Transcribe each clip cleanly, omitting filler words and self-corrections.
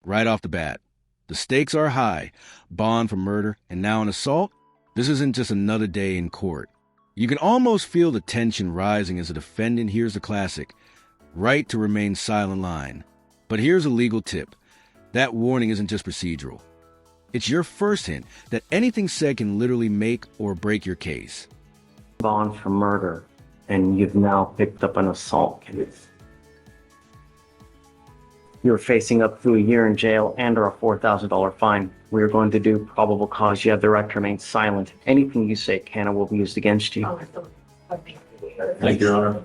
right off the bat. The stakes are high. Bond for murder, and now an assault? This isn't just another day in court. You can almost feel the tension rising as the defendant hears the classic, right to remain silent line. But here's a legal tip. That warning isn't just procedural. It's your first hint that anything said can literally make or break your case. Bond for murder, and you've now picked up an assault case. You're facing up to a year in jail and or a $4,000 fine. We are going to do probable cause. You have the right to remain silent. Anything you say can or will be used against you. Thank you, Your Honor.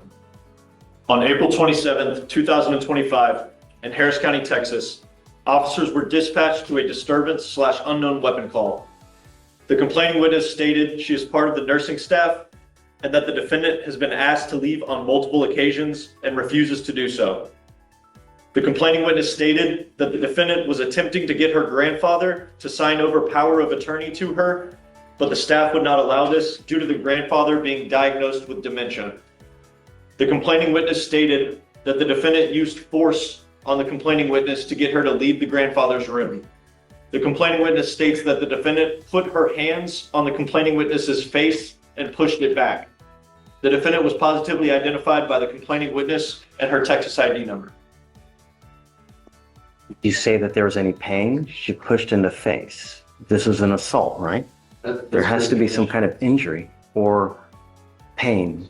On April 27th, 2025, in Harris County, Texas, officers were dispatched to a disturbance/unknown weapon call. The complaining witness stated she is part of the nursing staff and that the defendant has been asked to leave on multiple occasions and refuses to do so. The complaining witness stated that the defendant was attempting to get her grandfather to sign over power of attorney to her, but the staff would not allow this due to the grandfather being diagnosed with dementia. The complaining witness stated that the defendant used force on the complaining witness to get her to leave the grandfather's room. The complaining witness states that the defendant put her hands on the complaining witness's face and pushed it back. The defendant was positively identified by the complaining witness and her Texas ID number. You say that there was any pain? She pushed in the face. This is an assault, right? There has to be some kind of injury or pain.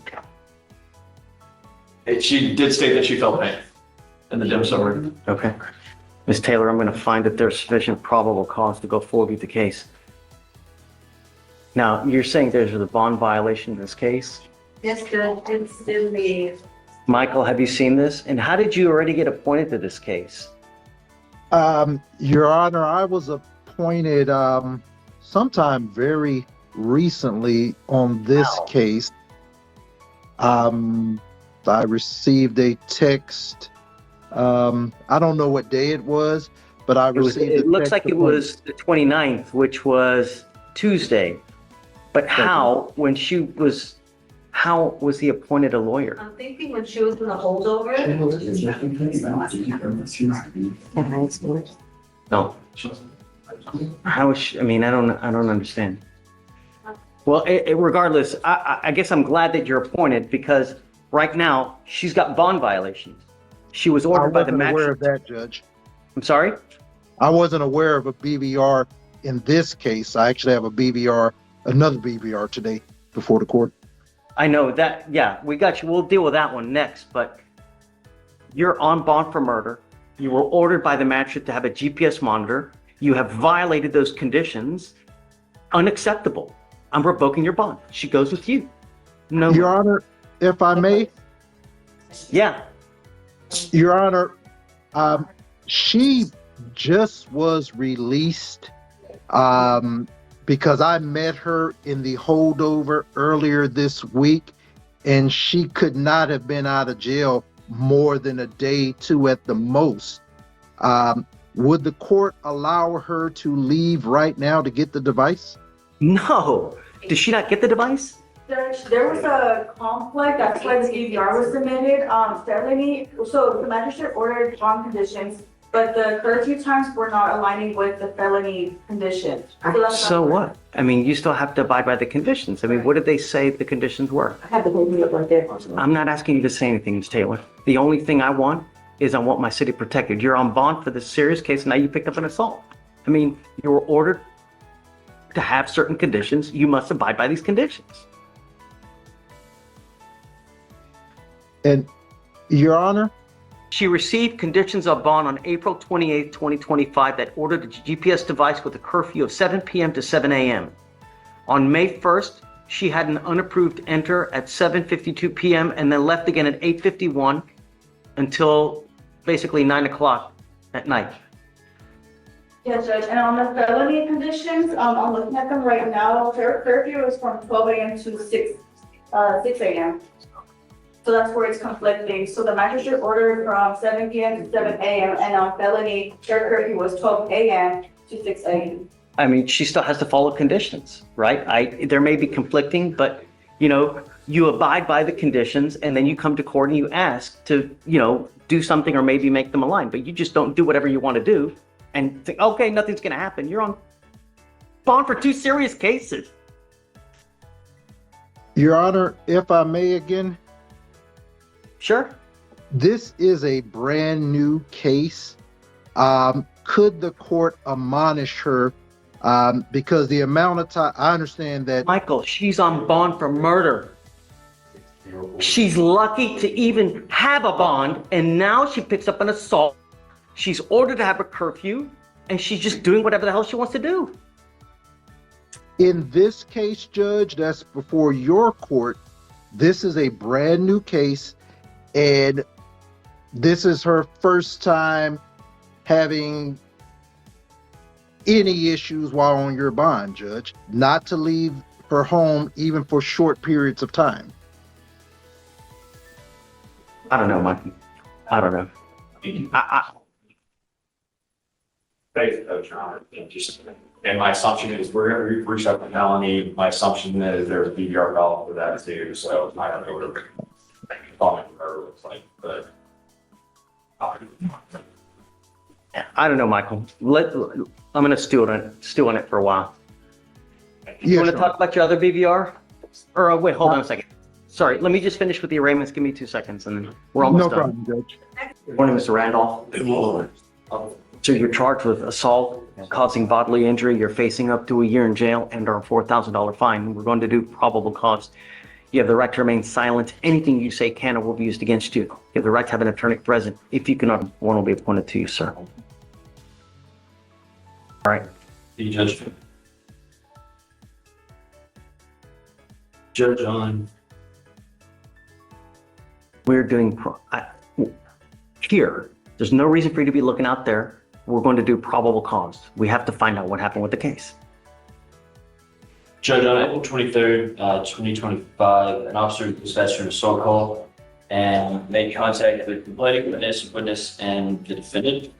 She did state that she felt pain in the dim summary. Okay. Ms. Taylor, I'm going to find that there's sufficient probable cause to go forward with the case. Now, you're saying there's a bond violation in this case? Yes, Judge, it's in the... Michael, have you seen this? And how did you already get appointed to this case? Your Honor, I was appointed sometime very recently on this case. I received a text. I don't know what day it was, but I received It looks like it was the 29th, which was Tuesday. But how was he appointed a lawyer? I'm thinking when she was in the holdover. No. How is she, I mean, I don't understand. Well, regardless, I guess I'm glad that you're appointed because right now she's got bond violations. She was ordered by the magistrate. I wasn't aware of that, Judge. I'm sorry? I wasn't aware of a BVR in this case. I actually have another BVR today before the court. I know that, yeah, we got you. We'll deal with that one next, but you're on bond for murder. You were ordered by the magistrate to have a GPS monitor. You have violated those conditions. Unacceptable. I'm revoking your bond. She goes with you. No. Your Honor, if I may. Yeah. Your Honor, she just was released because I met her in the holdover earlier this week, and she could not have been out of jail more than a day, two at the most. Would the court allow her to leave right now to get the device? No. Did she not get the device? There was a conflict, that's why the DVR was submitted, felony, so the magistrate ordered bond conditions, but the curfew times were not aligning with the felony condition. So what? I mean, you still have to abide by the conditions. I mean, what did they say the conditions were? I have the paperwork right there. I'm not asking you to say anything, Ms. Taylor. The only thing I want is I want my city protected. You're on bond for this serious case, and now you picked up an assault. I mean, you were ordered to have certain conditions. You must abide by these conditions. And Your Honor? She received conditions of bond on April 28, 2025 that ordered a GPS device with a curfew of 7 p.m. to 7 a.m. On May 1st, she had an unapproved enter at 7:52 p.m. and then left again at 8:51 until basically 9 o'clock at night. Yes, Judge, and on the felony conditions, I'm looking at them right now, curfew is from 12 a.m. to 6 a.m. So that's where it's conflicting. So the magistrate ordered from 7 p.m. to 7 a.m. and on felony, their curfew was 12 a.m. to 6 a.m. I mean, she still has to follow conditions, right? There may be conflicting, but you abide by the conditions and then you come to court and you ask to, do something or maybe make them align, but you just don't do whatever you want to do and think, okay, nothing's going to happen. You're on bond for 2 serious cases. Your Honor, if I may again, Sure. this is a brand new case. Could the court admonish her? Because the amount of time, I understand that. Michael, she's on bond for murder. She's lucky to even have a bond, and now she picks up an assault. She's ordered to have a curfew, and she's just doing whatever the hell she wants to do. In this case, Judge, that's before your court. This is a brand new case, and this is her first time having any issues while on your bond, Judge. Not to leave her home even for short periods of time. I don't know, Mikey. I don't know. Faith, Your Honor, and my assumption is we're going to reach out to Melanie. My assumption is there's BVR valve for that too, so I don't know what her comment looks like, but. I don't know, Michael. I'm going to stew on it for a while. You Yes, want to Your talk about your other BVR? Or wait, hold on a second. Sorry, let me just finish with the arraignments. Give me 2 seconds, and then we're Honor. almost No done. problem, Judge. Good morning, Mr. Randolph. Good morning. So you're charged with assault, causing bodily injury. You're facing up to a year in jail and our $4,000 fine. We're going to do probable cause. You have the right to remain silent. Anything you say can or will be used against you. You have the right to have an attorney present. If you cannot, one will be appointed to you, sir. All right. The judge. Judge on. We're doing here. There's no reason for you to be looking out there. We're going to do probable cause. We have to find out what happened with the case. Judge, on April 23rd, 2025, an officer dispatched an assault call and made contact with the complaining witness, and the defendant.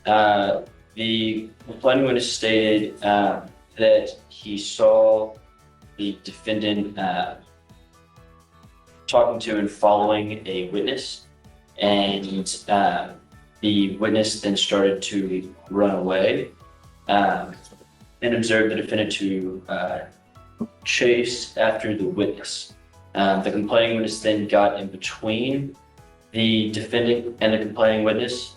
The complaining witness stated that he saw the defendant talking to and following a witness, and the witness then started to run away and observed the defendant to chase after the witness. The complaining witness then got in between the defendant and the complaining witness,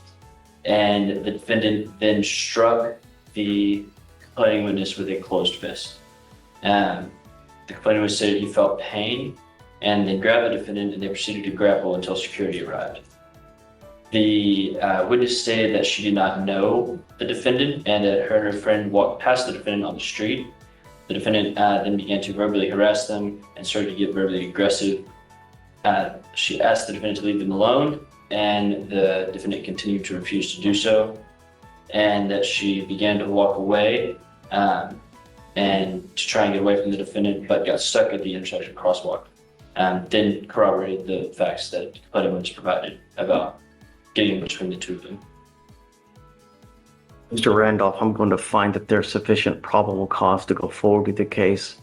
and the defendant then struck the complaining witness with a closed fist. The complaining witness said he felt pain and then grabbed the defendant, and they proceeded to grapple until security arrived. The witness stated that she did not know the defendant and that her and her friend walked past the defendant on the street. The defendant then began to verbally harass them and started to get verbally aggressive. She asked the defendant to leave them alone, and the defendant continued to refuse to do so, and that she began to walk away and to try and get away from the defendant, but got stuck at the intersection crosswalk. Then corroborated the facts that the complaining witness provided about getting in between the two of them. Mr. Randolph, I'm going to find that there's sufficient probable cause to go forward with the case.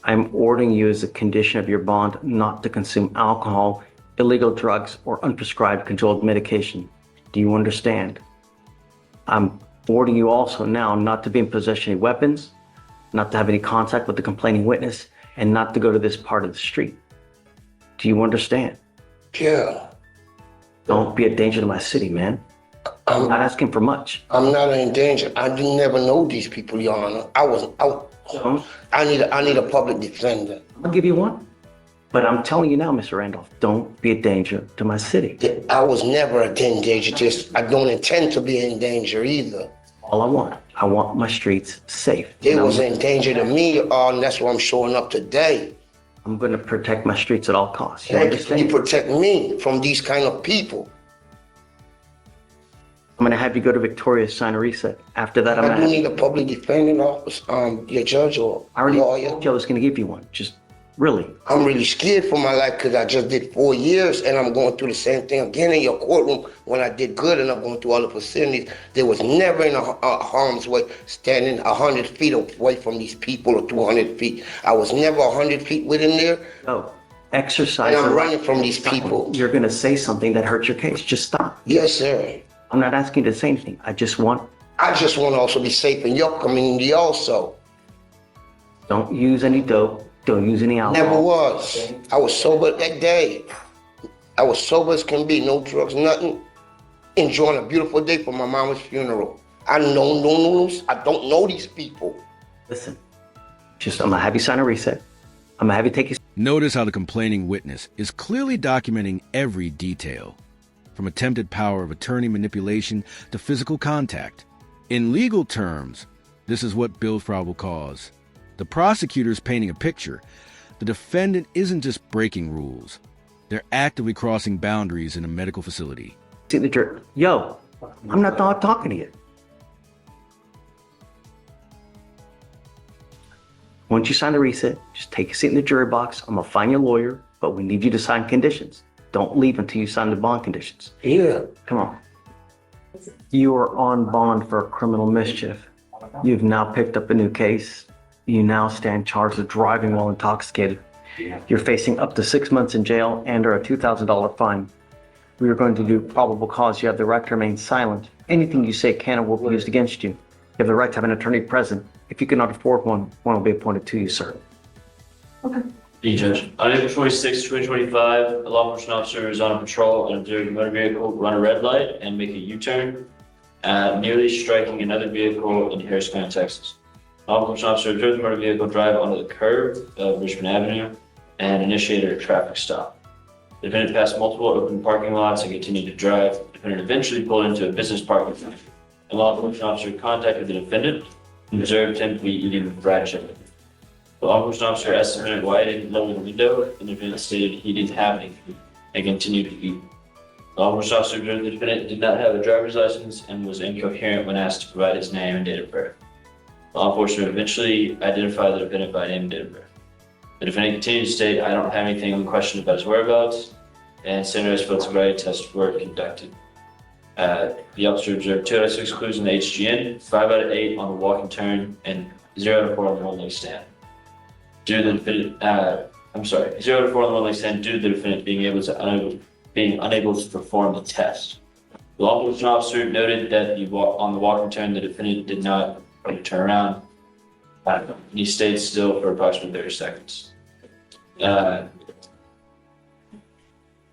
I'm ordering you as a condition of your bond not to consume alcohol, illegal drugs, or unprescribed controlled medication. Do you understand? I'm ordering you also now not to be in possession of any weapons, not to have any contact with the complaining witness, and not to go to this part of the street. Do you understand? Yeah. Don't be a danger to my city, man. I'm not asking for much. I'm not in danger. I didn't never know these people, Your Honor. I need a public defender. I'll give you one. But I'm telling you now, Mr. Randolph, don't be a danger to my city. I was never in danger. Just I don't intend to be in danger either. All I want my streets safe. They was in danger to me, and that's why I'm showing up today. I'm going to protect my streets at all costs. You You understand? protect me from these kind of people. I'm going to have you go to Victoria, sign a reset. After that, I'm I going do to need a public defending office, your judge or I already lawyer. told you I was going to give you one. Just really. I'm really scared for my life because I just did 4 years and I'm going through the same thing again in your courtroom when I did good, and I'm going through all the facilities. There was never in a harm's way standing 100 feet away from these people or 200 feet. I was never 100 feet within there. Oh, exercise. And I'm the right- running from these people. You're going to say something that hurts your case. Just stop. Yes, sir. I'm not asking you to say anything. I just want I just want to also be safe in your community also. Don't use any dope. Don't use any alcohol. Never was. I was sober that day. I was sober as can be, no drugs, nothing. Enjoying a beautiful day for my mama's funeral. I know no news. I don't know these people. Listen, I'm gonna have you sign a reset. I'm gonna have you take your... Notice how the complaining witness is clearly documenting every detail, from attempted power of attorney manipulation to physical contact. In legal terms, this is what builds probable cause. The prosecutor's painting a picture. The defendant isn't just breaking rules. They're actively crossing boundaries in a medical facility. signature. Yo, I'm not talking to you. Once you sign the reset, just take a seat in the jury box. I'm gonna find your lawyer, but we need you to sign conditions. Don't leave until you sign the bond conditions. Yeah. Come on. You are on bond for criminal mischief. You've now picked up a new case. You now stand charged with driving while intoxicated. You're facing up to 6 months in jail and or a $2,000 fine. We are going to do probable cause. You have the right to remain silent. Anything you say can and will be used against you. You have the right to have an attorney present. If you cannot afford one, one will be appointed to you, sir. Okay. The judge. On April 26, 2025, a law enforcement officer is on patrol and observed a motor vehicle run a red light and make a U-turn, nearly striking another vehicle in Harris County, Texas. Law enforcement officer observed the motor vehicle drive onto the curb of Richmond Avenue and initiated a traffic stop. The defendant passed multiple open parking lots and continued to drive. The defendant eventually pulled into a business parking lot. A law enforcement officer contacted the defendant and observed him to be eating fried chicken. The law enforcement officer asked the defendant why he didn't lower the window, and the defendant stated he didn't have any food and continued to eat. The law enforcement officer observed the defendant did not have a driver's license and was incoherent when asked to provide his name and date of birth. Law enforcement eventually identified the defendant by name and date of birth. The defendant continued to state, "I don't have anything on question about his whereabouts," and standardized field sobriety tests were conducted. The officer observed 2 out of 6 clues in the HGN, 5 out of 8 on the walk and turn, and 0 out of 4 on the one-leg stand. Due to the defendant, 0 out of 4 on the one-leg stand due to the defendant being unable to perform the test. The law enforcement officer noted that on the walk and turn, the defendant did not turn around. He stayed still for approximately 30 seconds.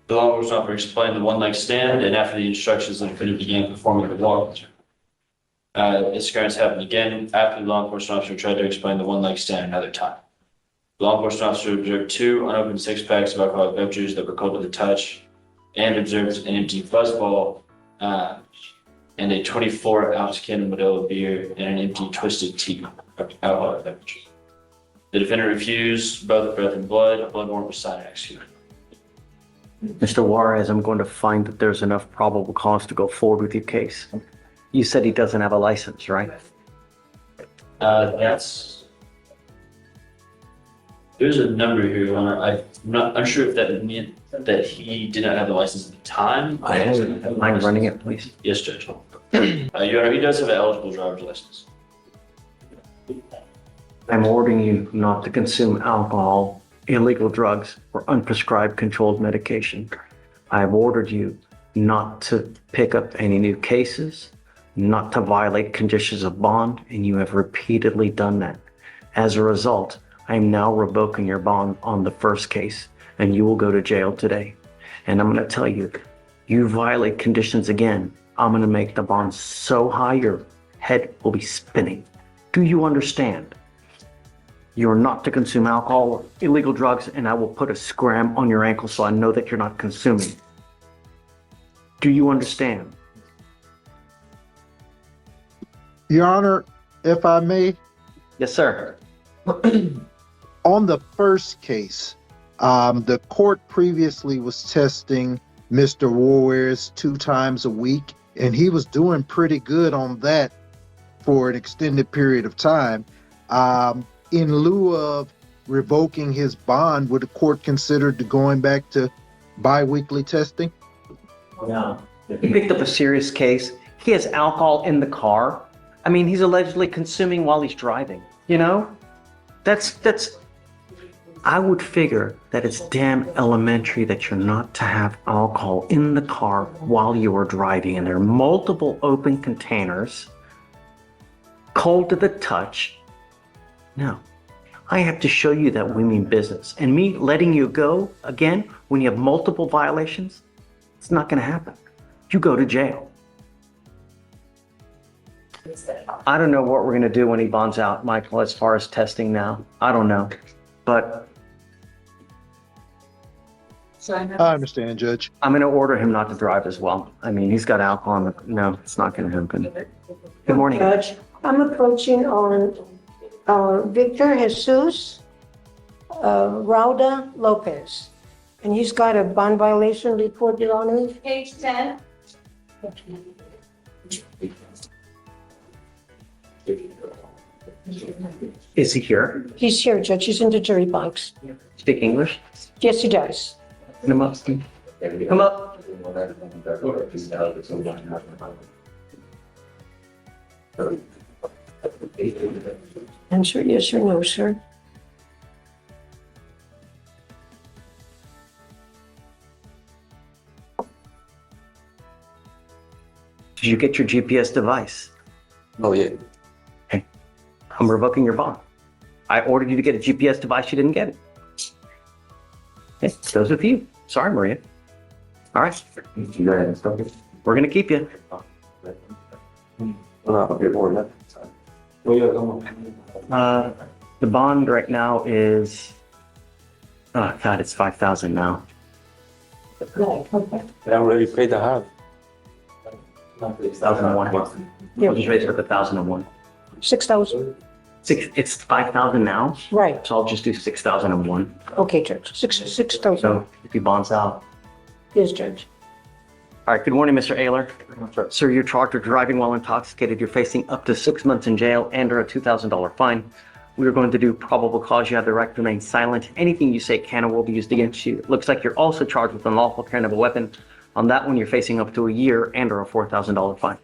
The law enforcement officer explained the one-leg stand, and after the instructions, the defendant began performing the walk. This occurrence happened again after the law enforcement officer tried to explain the one-leg stand another time. The law enforcement officer observed 2 unopened 6-packs of alcoholic beverages that were cold to the touch, and observed an empty fuzzball and a 24-ounce can of Modelo beer and an empty Twisted Tea alcoholic beverage. The defendant refused both breath and blood. A blood warrant was signed and executed. Mr. Juarez, I'm going to find that there's enough probable cause to go forward with your case. You said he doesn't have a license, right? There's a number here, Your Honor. I'm not unsure if that meant that he did not have the license at the time. Mind running it, please? Yes, Judge. Your Honor, he does have an eligible driver's license. I'm ordering you not to consume alcohol, illegal drugs, or unprescribed controlled medication. I've ordered you not to pick up any new cases, not to violate conditions of bond, and you have repeatedly done that. As a result, I'm now revoking your bond on the first case, and you will go to jail today. And I'm going to tell you, you violate conditions again, I'm going to make the bond so high your head will be spinning. Do you understand? You're not to consume alcohol or illegal drugs, and I will put a scram on your ankle so I know that you're not consuming. Do you understand? Your Honor, if I may, Yes, sir. on the first case, the court previously was testing Mr. Juarez 2 times a week, and he was doing pretty good on that for an extended period of time. In lieu of revoking his bond, would the court consider going back to bi-weekly testing? No. He picked up a serious case. He has alcohol in the car. I mean, he's allegedly consuming while he's driving, you know? I would figure that it's damn elementary that you're not to have alcohol in the car while you are driving. And there are multiple open containers Cold to the touch. No. I have to show you that we mean business. And me letting you go again when you have multiple violations, it's not going to happen. You go to jail. I don't know what we're going to do when he bonds out, Michael, as far as testing now. I don't know. But I understand, Judge. I'm going to order him not to drive as well. I mean, he's got alcohol in the, no, it's not going to happen. Good morning. Judge, I'm approaching on Victor Jesus Rauda Lopez. And he's got a bond violation report, Your Honor. Page 10. Is he here? He's here, Judge. He's in the jury box. Speak English? Yes, he does. Come up. Come up. Answer yes or no, sir. Did you get your GPS device? Oh, yeah. Okay. I'm revoking your bond. I ordered you to get a GPS device. You didn't get it. Okay. Goes with you. Sorry, Maria. All right. We're going to keep you. The bond right now is, oh God, it's 5,000 now. I already paid the half. 1,001. Yeah. I'll just raise it to 1,001. 6,000. It's 5,000 now, Right. so I'll just do 6,001. Okay, Judge. 6,000. So if he bonds out. Yes, Judge. All right, good morning, Mr. Ayler. Sir, you're charged with driving while intoxicated. You're facing up to 6 months in jail and or a $2,000 fine. We are going to do probable cause. You have the right to remain silent. Anything you say can or will be used against you. It looks like you're also charged with unlawful carrying of a weapon. On that one, you're facing up to a year and or a $4,000 fine.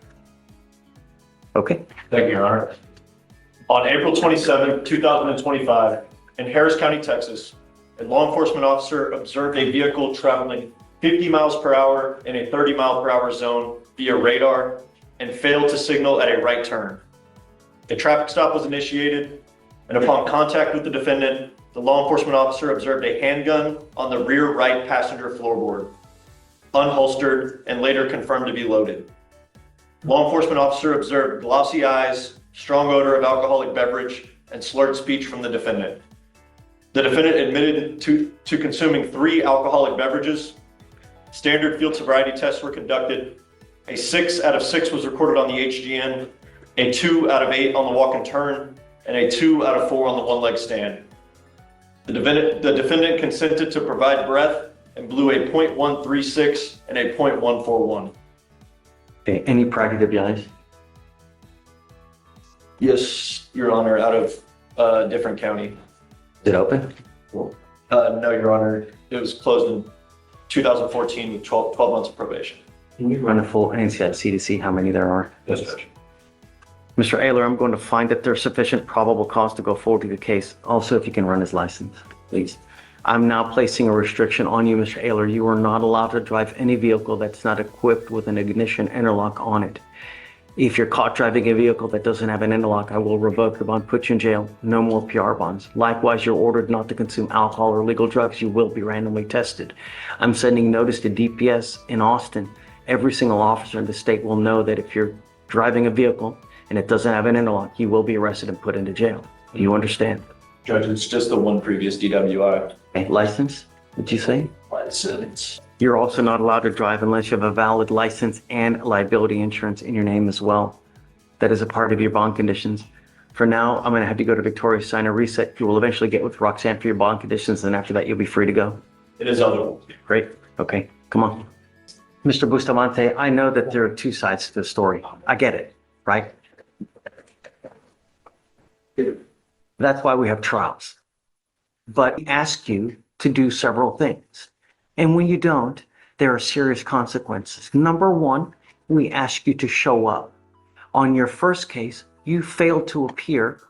Okay. Thank you, Your Honor. On April 27, 2025, in Harris County, Texas, a law enforcement officer observed a vehicle traveling 50 miles per hour in a 30 mile per hour zone via radar and failed to signal at a right turn. A traffic stop was initiated, and upon contact with the defendant, the law enforcement officer observed a handgun on the rear right passenger floorboard, unholstered and later confirmed to be loaded. Law enforcement officer observed glossy eyes, strong odor of alcoholic beverage, and slurred speech from the defendant. The defendant admitted to consuming 3 alcoholic beverages. Standard field sobriety tests were conducted. A 6 out of 6 was recorded on the HGN, a 2 out of 8 on the walk and turn, and a 2 out of 4 on the one-leg stand. The defendant consented to provide breath and blew a .136 and a .141. Okay, any prior DWIs? Yes, Your Honor, out of a different county. Is it open? No, Your Honor, it was closed in 2014 with 12 months of probation. Can you run a full NCIC to see how many there are? Yes, Judge. Mr. Ayler, I'm going to find that there's sufficient probable cause to go forward with the case. Also, if you can run his license, please. I'm now placing a restriction on you, Mr. Ayler. You are not allowed to drive any vehicle that's not equipped with an ignition interlock on it. If you're caught driving a vehicle that doesn't have an interlock, I will revoke the bond, put you in jail. No more PR bonds. Likewise, you're ordered not to consume alcohol or illegal drugs. You will be randomly tested. I'm sending notice to DPS in Austin. Every single officer in the state will know that if you're driving a vehicle and it doesn't have an interlock, you will be arrested and put into jail. Do you understand? Judge, it's just the one previous DWI. Okay. License, did you say? License. You're also not allowed to drive unless you have a valid license and liability insurance in your name as well. That is a part of your bond conditions. For now, I'm going to have you go to Victoria, sign a reset. You will eventually get with Roxanne for your bond conditions, and after that, you'll be free to go. It is eligible. Great. Okay, come on. Mr. Bustamante, I know that there are 2 sides to the story. I get it, right? That's why we have trials. But we ask you to do several things. And when you don't, there are serious consequences. Number 1, we ask you to show up. On your first case, you failed to appear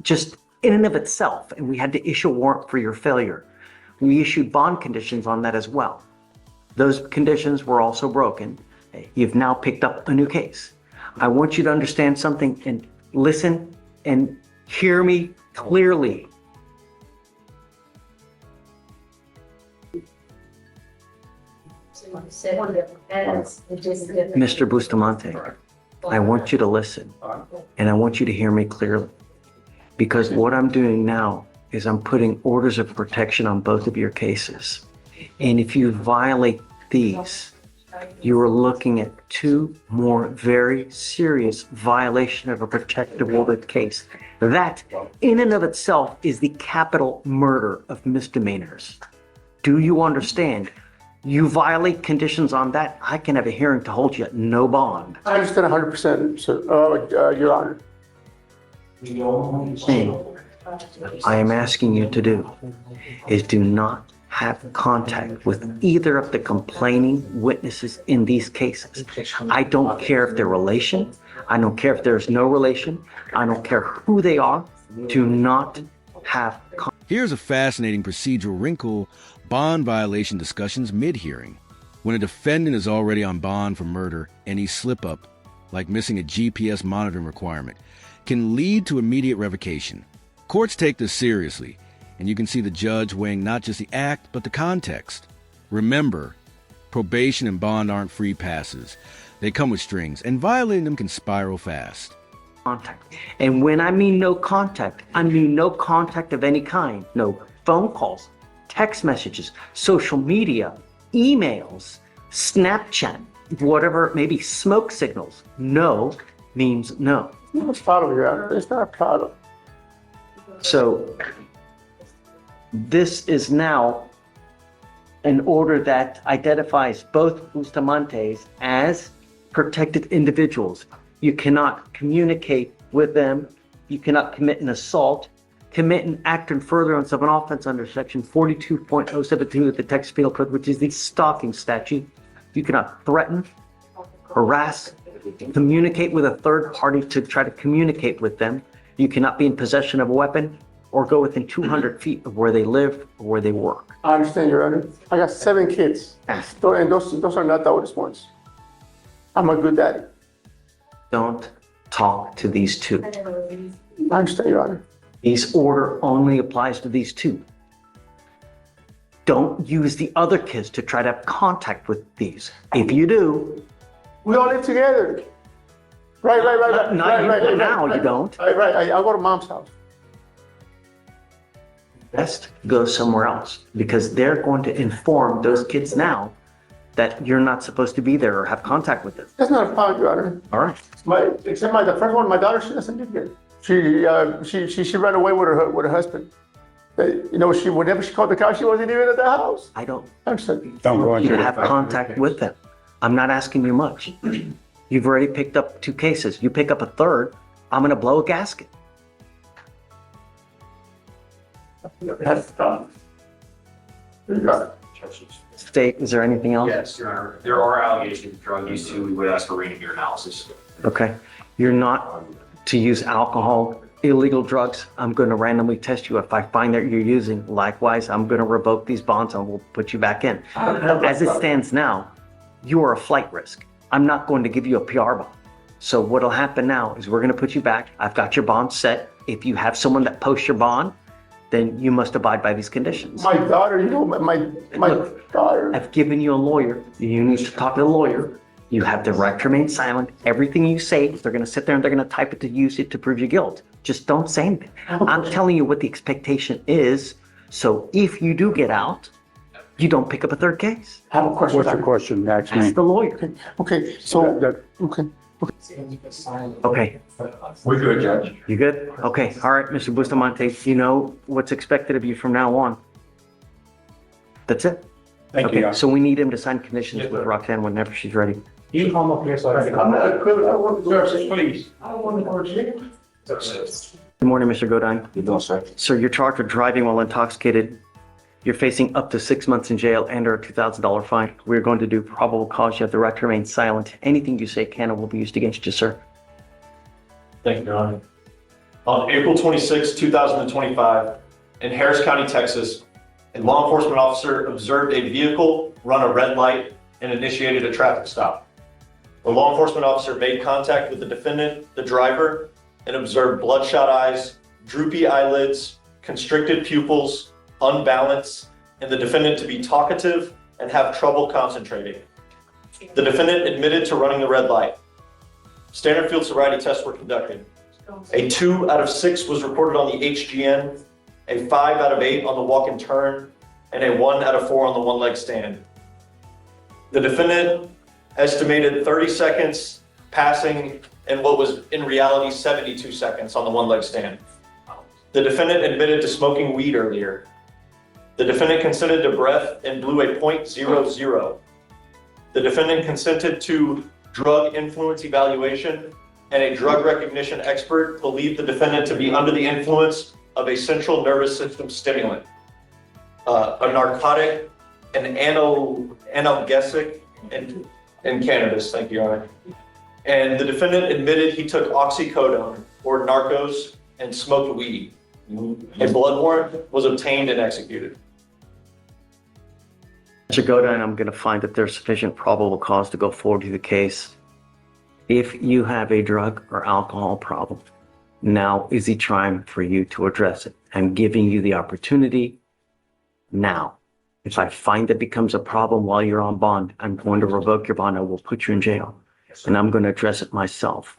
just in and of itself, and we had to issue a warrant for your failure. We issued bond conditions on that as well. Those conditions were also broken. You've now picked up a new case. I want you to understand something, and listen and hear me clearly. Mr. Bustamante, I want you to listen and I want you to hear me clearly, because what I'm doing now is I'm putting orders of protection on both of your cases. And if you violate these, you are looking at 2 more very serious violation of a protective order case. That in and of itself is the capital murder of misdemeanors. Do you understand? You violate conditions on that, I can have a hearing to hold you at no bond. I understand 100%, sir, Your Honor. The only thing I am asking you to do is do not have contact with either of the complaining witnesses in these cases. I don't care if they're relation. I don't care if there's no relation. I don't care who they are. Do not have contact. Here's a fascinating procedural wrinkle: bond violation discussions mid-hearing. When a defendant is already on bond for murder, any slip-up, like missing a GPS monitoring requirement, can lead to immediate revocation. Courts take this seriously, and you can see the judge weighing not just the act, but the context. Remember, probation and bond aren't free passes. They come with strings, and violating them can spiral fast. Contact. And when I mean no contact, I mean no contact of any kind. No phone calls, text messages, social media, emails, Snapchat, whatever it may be, smoke signals. No means no. It's not a problem, Your Honor. It's not a problem. So this is now an order that identifies both Bustamantes as protected individuals. You cannot communicate with them. You cannot commit an assault, commit an act in furtherance of an offense under section 42.072 of the Texas Penal Code, which is the stalking statute. You cannot threaten, harass, communicate with a third party to try to communicate with them. You cannot be in possession of a weapon or go within 200 feet of where they live or where they work. I understand, Your Honor. I got 7 kids, and those are not the oldest ones. I'm a good daddy. Don't talk to these 2. I understand, Your Honor. This order only applies to these 2. Don't use the other kids to try to have contact with these. If you do, we all live together. Right. Now you don't. Right. I'll go to Mom's house. Best go somewhere else, because they're going to inform those kids now that you're not supposed to be there or have contact with them. That's not a problem, Your Honor. All right. The first one, my daughter, she doesn't live here. She ran away with her husband. Whenever she called the cops, she wasn't even at the house. I don't. Don't go into you have contact with them. I'm not asking you much. You've already picked up 2 cases. You pick up a third, I'm going to blow a gasket. That's done. State, is there anything else? Yes, Your Honor. There are allegations of drug use too. We would ask for reading your analysis. Okay. You're not to use alcohol, illegal drugs. I'm going to randomly test you. If I find that you're using, likewise, I'm going to revoke these bonds and we'll put you back in. As it stands now, you are a flight risk. I'm not going to give you a PR bond. So what'll happen now is we're going to put you back. I've got your bond set. If you have someone that posts your bond, then you must abide by these conditions. My daughter, my daughter. I've given you a lawyer. You need to talk to the lawyer. You have the right to remain silent. Everything you say, they're going to sit there and they're going to type it to use it to prove your guilt. Just don't say anything. I'm telling you what the expectation is. So if you do get out, you don't pick up a third case. I have a question. What's the question, actually? Ask the lawyer. Okay, so, okay. Okay. We're good, Judge. You good? Okay. All right, Mr. Bustamante, you know what's expected of you from now on. That's it. Thank you, Your Okay, Honor. so we need him to sign conditions with Roxanne whenever she's ready. You come up here so I can. I'm not a criminal. I want to Sir, please. I don't want to go to jail. Good morning, Mr. Godine. You know, sir. Sir, you're charged with driving while intoxicated. You're facing up to 6 months in jail and or a $2,000 fine. We're going to do probable cause. You have the right to remain silent. Anything you say can and will be used against you, sir. Thank you, Your Honor. On April 26, 2025, in Harris County, Texas, a law enforcement officer observed a vehicle run a red light and initiated a traffic stop. The law enforcement officer made contact with the defendant, the driver, and observed bloodshot eyes, droopy eyelids, constricted pupils, unbalanced, and the defendant to be talkative and have trouble concentrating. The defendant admitted to running the red light. Standard field sobriety tests were conducted. A 2 out of 6 was recorded on the HGN, a 5 out of 8 on the walk and turn, and a 1 out of 4 on the one-leg stand. The defendant estimated 30 seconds passing in what was in reality 72 seconds on the one-leg stand. The defendant admitted to smoking weed earlier. The defendant consented to breath and blew a .00. The defendant consented to drug influence evaluation, and a drug recognition expert believed the defendant to be under the influence of a central nervous system stimulant, a narcotic, an analgesic, and cannabis. Thank you, Your Honor. And the defendant admitted he took oxycodone or narcos and smoked weed. A blood warrant was obtained and executed. Mr. Godin, I'm going to find that there's sufficient probable cause to go forward to the case. If you have a drug or alcohol problem, now is the time for you to address it. I'm giving you the opportunity now. If I find that becomes a problem while you're on bond, I'm going to revoke your bond. I will put you in jail, and I'm going to address it myself.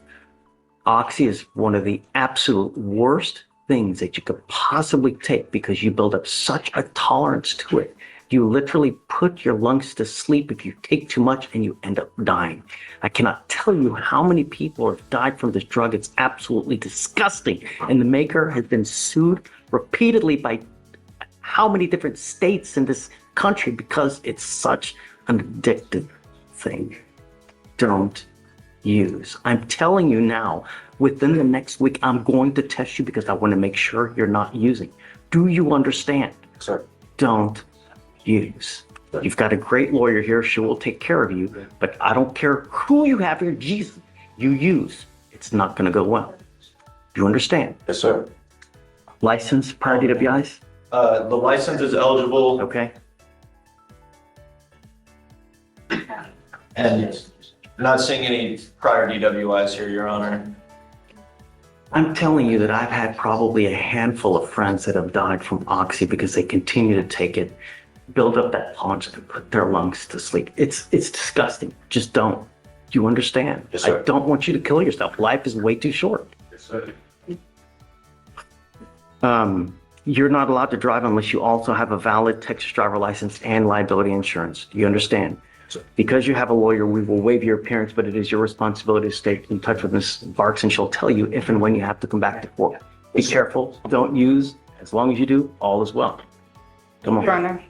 Oxy is one of the absolute worst things that you could possibly take because you build up such a tolerance to it. You literally put your lungs to sleep if you take too much and you end up dying. I cannot tell you how many people have died from this drug. It's absolutely disgusting. And the maker has been sued repeatedly by how many different states in this country because it's such an addictive thing. Don't use. I'm telling you now, within the next week, I'm going to test you because I want to make sure you're not using. Do you understand? Sir. Don't use. You've got a great lawyer here. She will take care of you, but I don't care who you have here. Jesus, you use. It's not going to go well. Do you understand? Yes, sir. License prior DWIs? The license is eligible. Okay. And not seeing any prior DWIs here, Your Honor. I'm telling you that I've had probably a handful of friends that have died from Oxy because they continue to take it, build up that tolerance, and put their lungs to sleep. It's disgusting. Just don't. Do you understand? Yes, sir. I don't want you to kill yourself. Life is way too short. Yes, sir. You're not allowed to drive unless you also have a valid Texas driver license and liability insurance. Do you understand? Sir. Because you have a lawyer, we will waive your appearance, but it is your responsibility to stay in touch with Ms. Barks, and she'll tell you if and when you have to come back to court. Be careful. Don't use. As long as you do, all is well. Come on. Your Honor.